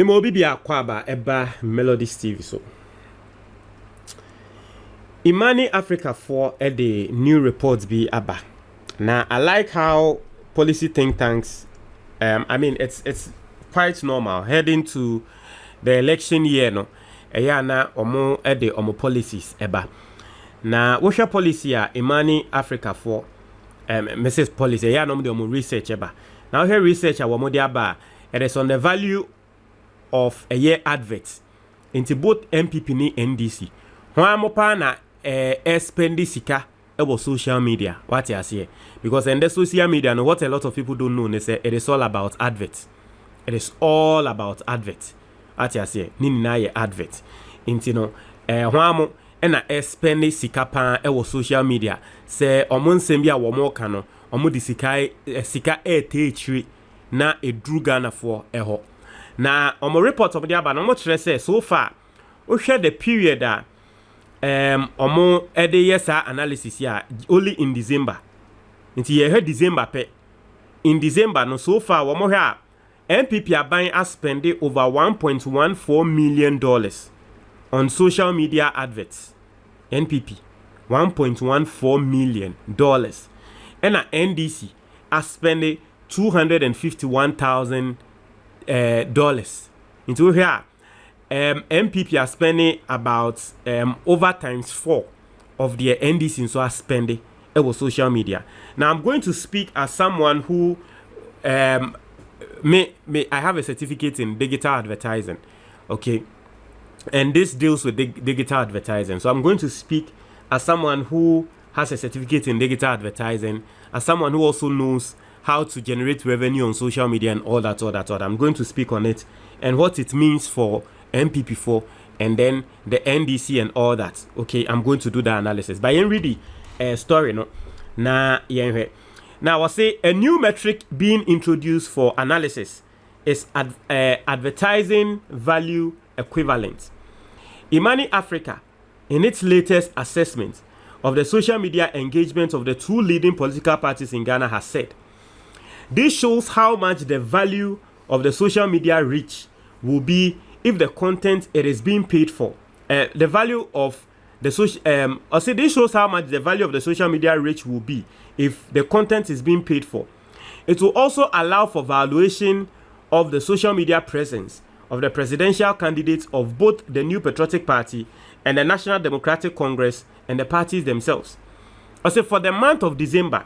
Memo bibi akwaba eba Melodies TV so. Imani Africa for the new reports be aba. Now I like how policy think tanks I mean it's quite normal heading to the election year no. Eya na omo omo policies eba. Na wosha policy a Imani Africa for Mrs. Policy eya no de omo research eba. Now here research a womo de aba it is on the value of a year adverts into both NPP ni NDC. Why mopa na spendi sika about social media. What you say? Because in the social media, and what a lot of people don't know, they say it is all about adverts. It is all about adverts. What you say? Nini na ye advert. Into no why mo na spendi sika pan about social media. Say omon sembia womo kano omo di sika te na edruga na for eho. Na omo report of the aba no mo say so far we share the period that omo yesa analysis here only in December. Until ye heard December pe. In December no so far omo here NPP are buying and spending over $1.14 million on social media adverts. NPP $1.14 million. And NDC are spending $251,000 into here MPP are spending about over times 4 of their NDC so are spending over social media. Now I'm going to speak as someone who I have a certificate in digital advertising, okay, and this deals with digital advertising. So I'm going to speak as someone who has a certificate in digital advertising, as someone who also knows how to generate revenue on social media and all that. I'm going to speak on it and what it means for MPP4 and then the NDC and all that. Okay, I'm going to do the analysis. But you read the story, no? Now I say a new metric being introduced for analysis is advertising value equivalent. Imani Africa, in its latest assessment of the social media engagement of the two leading political parties in Ghana, has said this shows how much the value of the social media reach will be if the content it is being paid for. The value of the social this shows how much the value of the social media reach will be if the content is being paid for. It will also allow for valuation of the social media presence of the presidential candidates of both the New Patriotic Party and the National Democratic Congress and the parties themselves. Also, for the month of December,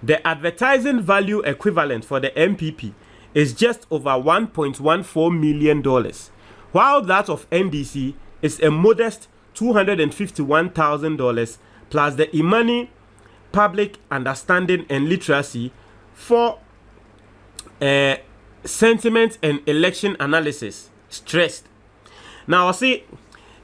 the advertising value equivalent for the MPP is just over $1.14 million, while that of NDC is a modest $251,000 plus the Imani Public Understanding and Literacy for sentiment and election analysis stressed. Now, see,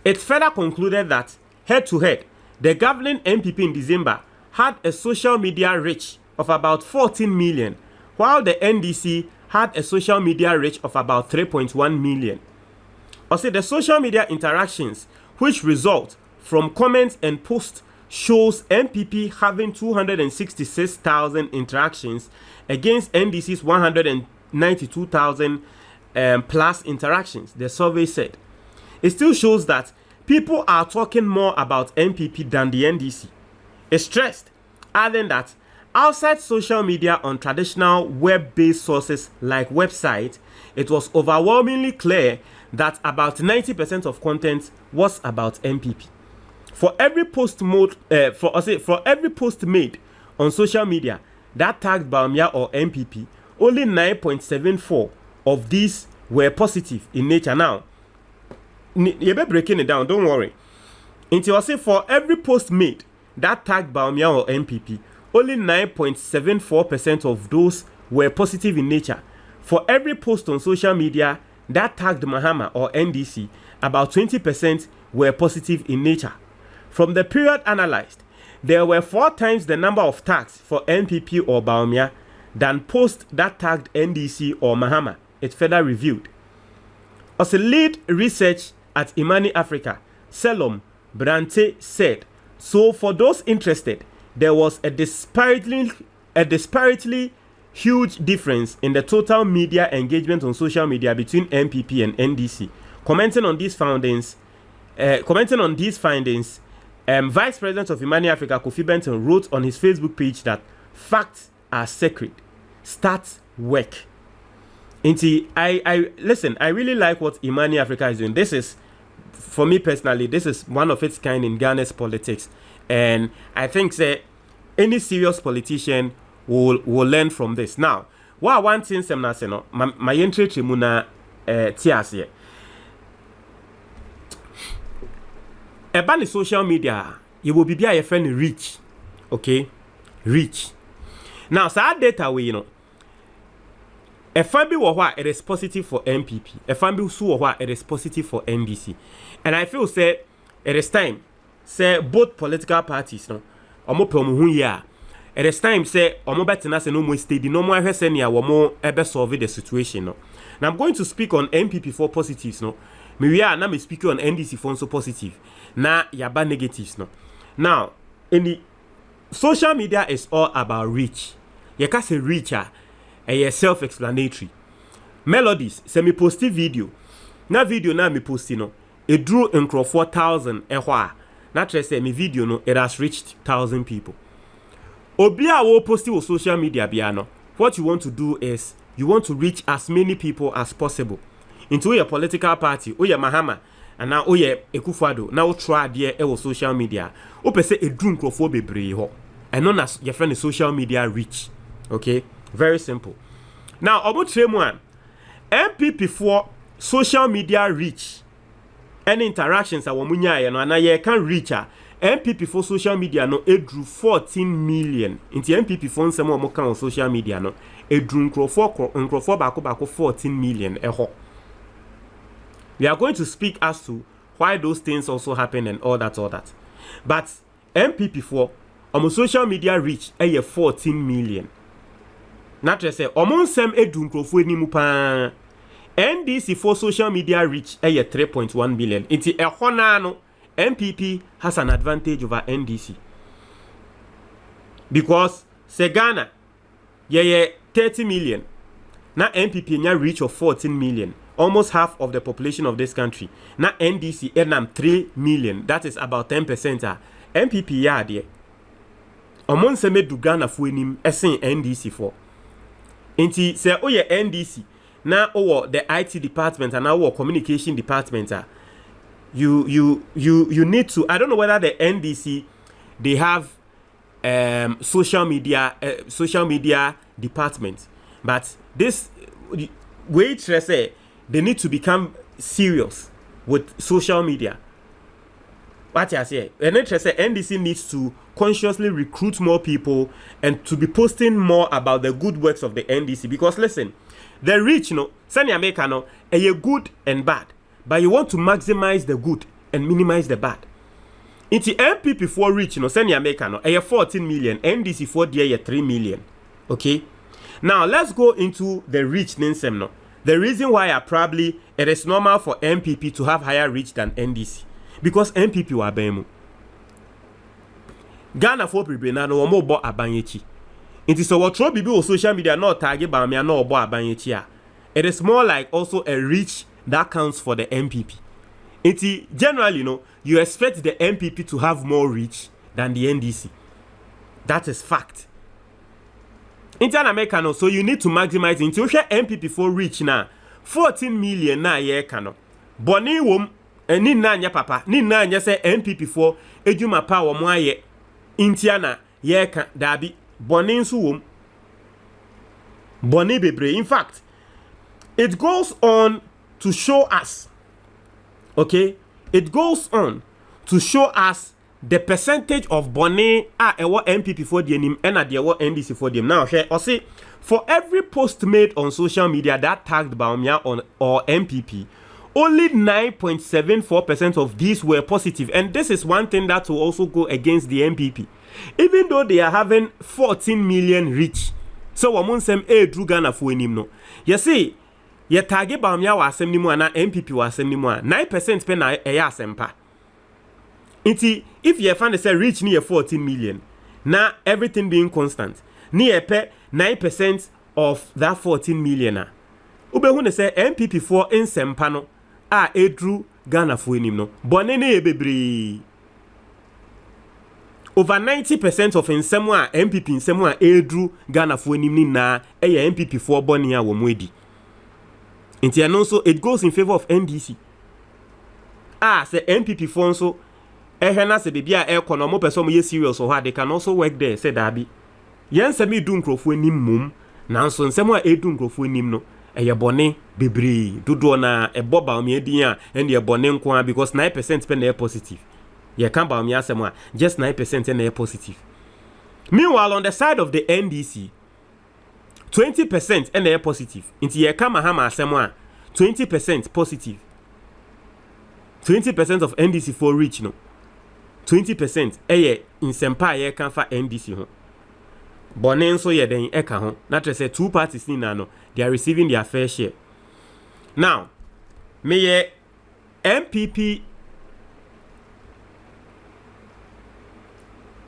it further concluded that head-to-head, the governing MPP in December had a social media reach of about 14 million, while the NDC had a social media reach of about 3.1 million. Also, the social media interactions which result from comments and posts shows MPP having 266,000 interactions against NDC's 192,000 plus interactions, the survey said. It still shows that people are talking more about MPP than the NDC. It stressed, adding that outside social media on traditional web-based sources like websites, it was overwhelmingly clear that about 90% of content was about MPP. For every post made on social media that tagged Baumia or MPP, only 9.74 of these were positive in nature. Now, you'll be breaking it down, don't worry. Until I say for every post made that tagged Baumia or MPP, only 9.74% of those were positive in nature. For every post on social media that tagged Mahama or NDC, about 20% were positive in nature. From the period analyzed, there were 4 times the number of tags for NPP or Baumia than posts that tagged NDC or Mahama, it further revealed. As a lead research at Imani Africa, Selom Brante said, so for those interested, there was a disparately huge difference in the total media engagement on social media between NPP and NDC. Commenting on these findings, Vice President of Imani Africa Kofi Benton wrote on his Facebook page that facts are sacred. Start work. I listen, I really like what Imani Africa is doing. This is, for me personally, this is one of its kind in Ghana's politics. And I think that any serious politician will learn from this. Now, what I want to say is, my entry to Muna Tiasie. About the social media, you will be a friend reach. Okay? Reach. Now, so that data we, a family what it is positive for NPP. A family what it is positive for NDC. And I feel say it is time say both political parties omo promo here. It is time say omo betina say no more steady, no more hwese nia omo ebe solve the situation Now I'm going to speak on NPP for positives me na me speak on NDC for so positive. Na yaba negatives Now in the social media is all about reach. You can say reacher. Self-explanatory. Melodies, say me posti video. Na video na me posti it drew in 4,000 na tre say me video it has reached 1,000 people. Obia wo posti on social media bia what you want to do is you want to reach as many people as possible into your political party, or your Mahama, and now your Ekufado, now try there social media. Ope say it drew in bebre ho. And known as your friend social media reach. Okay? Very simple. Now, about one, NPP for social media reach. Any interactions are womunya and I can reach her. NPP for social media it drew 14 million. Into NPP for some more on social media it drew bako 14 million. We are going to speak as to why those things also happen and all that. But NPP for on social media reach 14 million. Not to say, Omonsem edun krofo ni mupa. NDC for social media reach 3.1 billion. Inti no NPP has an advantage over NDC. Because Ghana, 30 million. Now NPP nya reach of 14 million. Almost half of the population of this country. Now NDC enam 3 million. That is about 10%. NPP ya there. Omonsem edu Ghana fo enim esen NDC for. Inti say NDC now the IT department and now communication department you need to, I don't know whether the NDC they have social media department, but this way say they need to become serious with social media. What I say, and then say NDC needs to consciously recruit more people and to be posting more about the good works of the NDC. Because listen, the rich, Sani America, are good and bad, but you want to maximize the good and minimize the bad. It's the NPP for rich, Sani America, are 14 million, NDC for the 3 million. Okay, now let's go into the rich Ninsem. The reason why it is normal for NPP to have higher reach than NDC. Because NPP wa bemu. Ghana for people na no mo bo abanyechi. It is what throw bibi on social media not target ba me no bo abanyechi a. It is more like also a reach that counts for the NPP. It generally you expect the NPP to have more reach than the NDC. That is fact. In America so you need to maximize into NPP for reach na 14 million na ye kano. Boni wom ni nanya papa ni nanya say NPP for edwuma pa wo mo aye intiana ye ka dabi boni nso wom boni bebre. In fact, it goes on to show us, okay, it goes on to show us the percentage of boni ewo NPP for the nim and the ewo NDC for them. Now here or say for every post made on social media that tagged Baumia on or NPP, only 9.74% of these were positive. And this is one thing that will also go against the NPP. Even though they are having 14 million reach. So, Wamunsem Drew Ghana for him. You see, ye target Bamia was sending more and NPP was sending more. 9% pen a sempa. If you find a reach near 14 million, now everything being constant, near 9% of that 14 million. Ubehune say NPP for nsempano edru Ghana for enim no. Bonene ebebre. Over 90% of nsemo a NPP nsemo a edru Ghana for enim ni na NPP for boni a wo mwedi. Inti anonso it goes in favor of NDC. Say NPP for nso ehena se bibia economo person mo ye serious or they can also work there say dabi. Yen se me du nkrofo enim mum nanso nsemo a edu nkrofo enim no eye bone bebre dodo na eboba o me edin a and ye bone nko because 9% pe na positive. Ye kan ba o me asemo a just 9% na positive. Meanwhile on the side of the NDC 20% na positive. Inti ye kan mahama asemo a 20% positive. 20% of NDC for reach no. 20% eye insempa ye kan fa NDC ho. Bonen so ye den eka ho. That is say two parties ni na no. They are receiving their fair share. Now, me ye NPP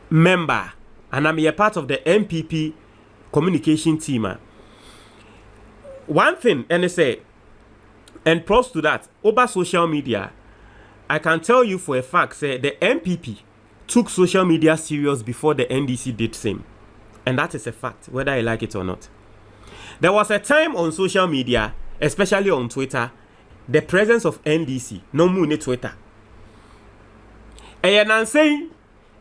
member and I'm a part of the NPP communication team. One thing, and they say, and props to that, over social media, I can tell you for a fact, say the NPP took social media serious before the NDC did same. And that is a fact, whether you like it or not. There was a time on social media, especially on Twitter, the presence of NDC, no more on Twitter. And I'm saying,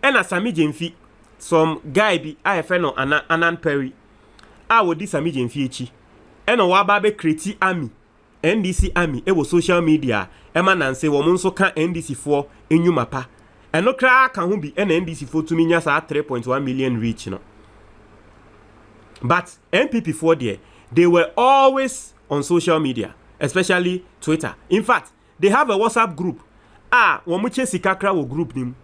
and as Sami Jemfi, some guy be IFN or Anan Perry, I would this Sami Jemfi, and a wababe create army, NDC army, it was social media, Eman and say, woman so can NDC for in you mapa. And no crack can be an NDC for 2 million 3.1 million reach, no. But NPP for there, they were always on social media, especially Twitter. In fact, they have a WhatsApp group. Wamuche sika kra wo group nim.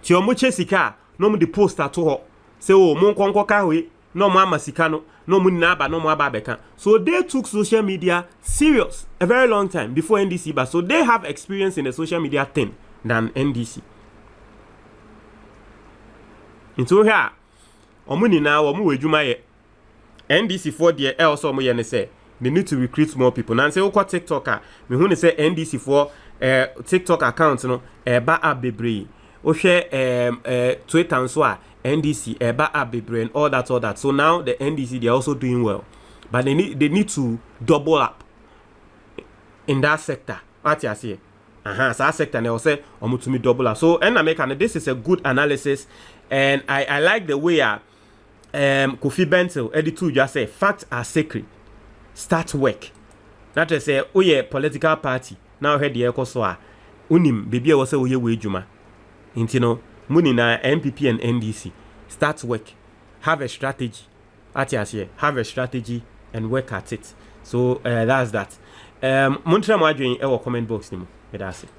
Ti wamuche sika no mu the post ato ho. Say oh mon konko ka we no mo amasika no mu na aba no mo aba beka. So they took social media serious a very long time before NDC, but so they have experience in the social media thing than NDC. Into here, omuni na omu wedwuma ye. NDC for the also mo ye say they need to recruit more people. Now say okwa TikToker, me hu ne say NDC for TikTok account no ba abebre. O share Twitter and so NDC ba abebre and all that. So now the NDC they are also doing well. But they need to double up in that sector. What you say? So that sector they will say omutumi double up. So and American this is a good analysis and I like the way Kofi Bentil editor just say facts are sacred. Start work. That is say oh yeah political party. Now head the ekoso unim baby was say oye we juma. Inti no muni na NPP and NDC. Start work. Have a strategy. Have a strategy and work at it. So that's that. Montra mo adwen e wo comment box ni mo. That's it.